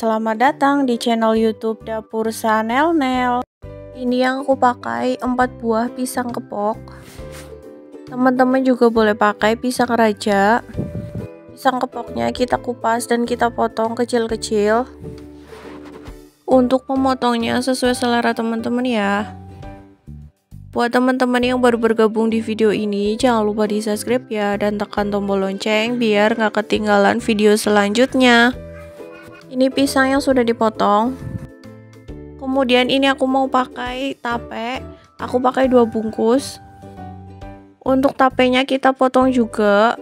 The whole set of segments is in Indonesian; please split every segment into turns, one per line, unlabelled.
Selamat datang di channel YouTube Dapur Sanel-Nel. Ini yang aku pakai 4 buah pisang kepok. Teman-teman juga boleh pakai pisang raja. Pisang kepoknya kita kupas dan kita potong kecil-kecil. Untuk memotongnya sesuai selera teman-teman ya. Buat teman-teman yang baru bergabung di video ini, jangan lupa di subscribe ya dan tekan tombol lonceng biar nggak ketinggalan video selanjutnya. Ini pisang yang sudah dipotong. Kemudian ini aku mau pakai tape. Aku pakai 2 bungkus. Untuk tapenya kita potong juga.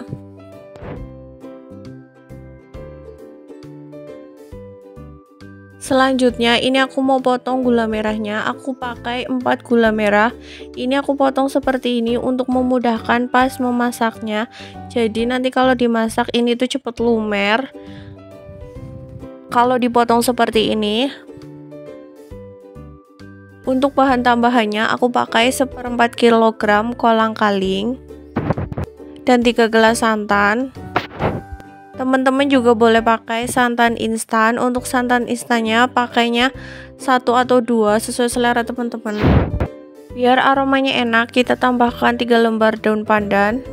Selanjutnya ini aku mau potong gula merahnya. Aku pakai 4 gula merah. Ini aku potong seperti ini untuk memudahkan pas memasaknya. Jadi nanti kalau dimasak ini tuh cepet lumer. Kalau dipotong seperti ini. Untuk bahan tambahannya aku pakai 1/4 kg kolang-kaling dan 3 gelas santan. Teman-teman juga boleh pakai santan instan. Untuk santan instannya pakainya 1 atau 2 sesuai selera teman-teman. Biar aromanya enak, kita tambahkan 3 lembar daun pandan.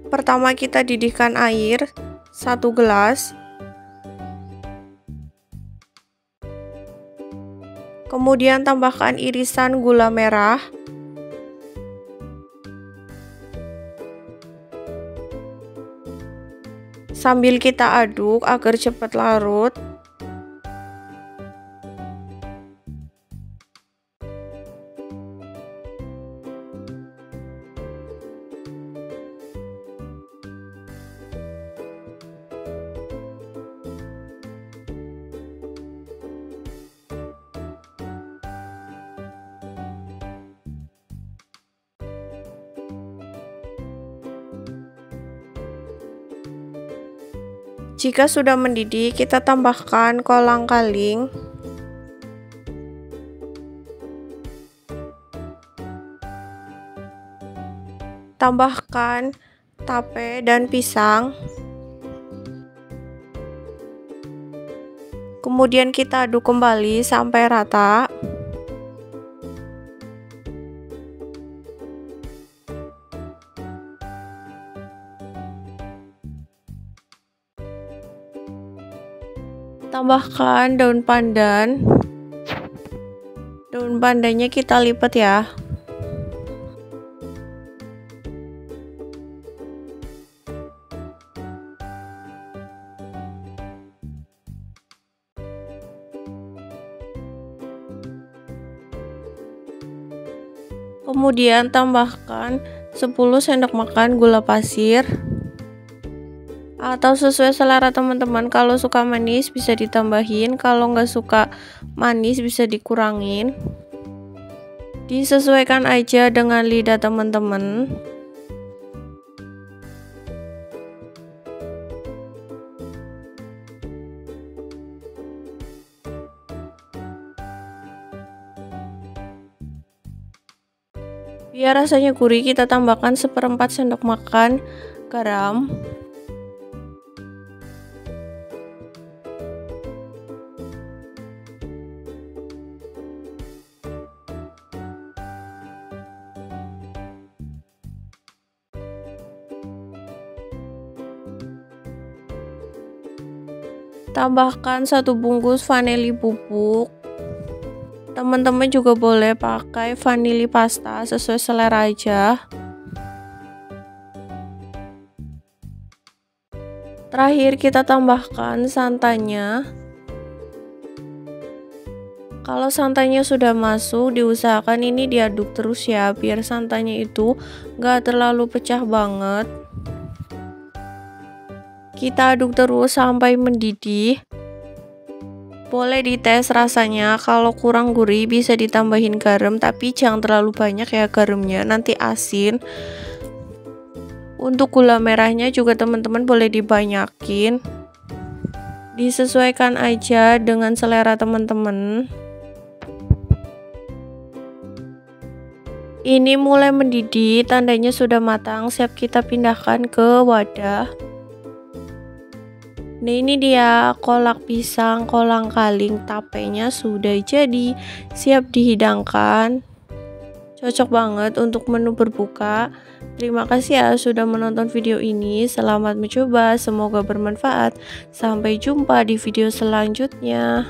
Pertama kita didihkan air 1 gelas. Kemudian tambahkan irisan gula merah. Sambil kita aduk agar cepat larut. Jika sudah mendidih, kita tambahkan kolang-kaling. Tambahkan tape dan pisang. Kemudian kita aduk kembali sampai rata. Tambahkan daun pandan. Daun pandannya kita lipat ya. Kemudian tambahkan 10 sendok makan gula pasir. Atau sesuai selera teman-teman, kalau suka manis bisa ditambahin, kalau nggak suka manis bisa dikurangin. Disesuaikan aja dengan lidah teman-teman. Biar rasanya gurih, kita tambahkan 1/4 sendok makan garam. Tambahkan 1 bungkus vanili bubuk. Teman-teman juga boleh pakai vanili pasta sesuai selera aja. Terakhir kita tambahkan santannya. Kalau santannya sudah masuk, diusahakan ini diaduk terus ya, biar santannya itu nggak terlalu pecah banget. Kita aduk terus sampai mendidih. Boleh dites rasanya, kalau kurang gurih bisa ditambahin garam, tapi jangan terlalu banyak ya garamnya, nanti asin. Untuk gula merahnya juga teman-teman boleh dibanyakin. Disesuaikan aja dengan selera teman-teman. Ini mulai mendidih, tandanya sudah matang, siap kita pindahkan ke wadah. Nah, ini dia kolak pisang kolang kaling tapenya sudah jadi, siap dihidangkan. Cocok banget untuk menu berbuka. Terima kasih ya sudah menonton video ini. Selamat mencoba, semoga bermanfaat. Sampai jumpa di video selanjutnya.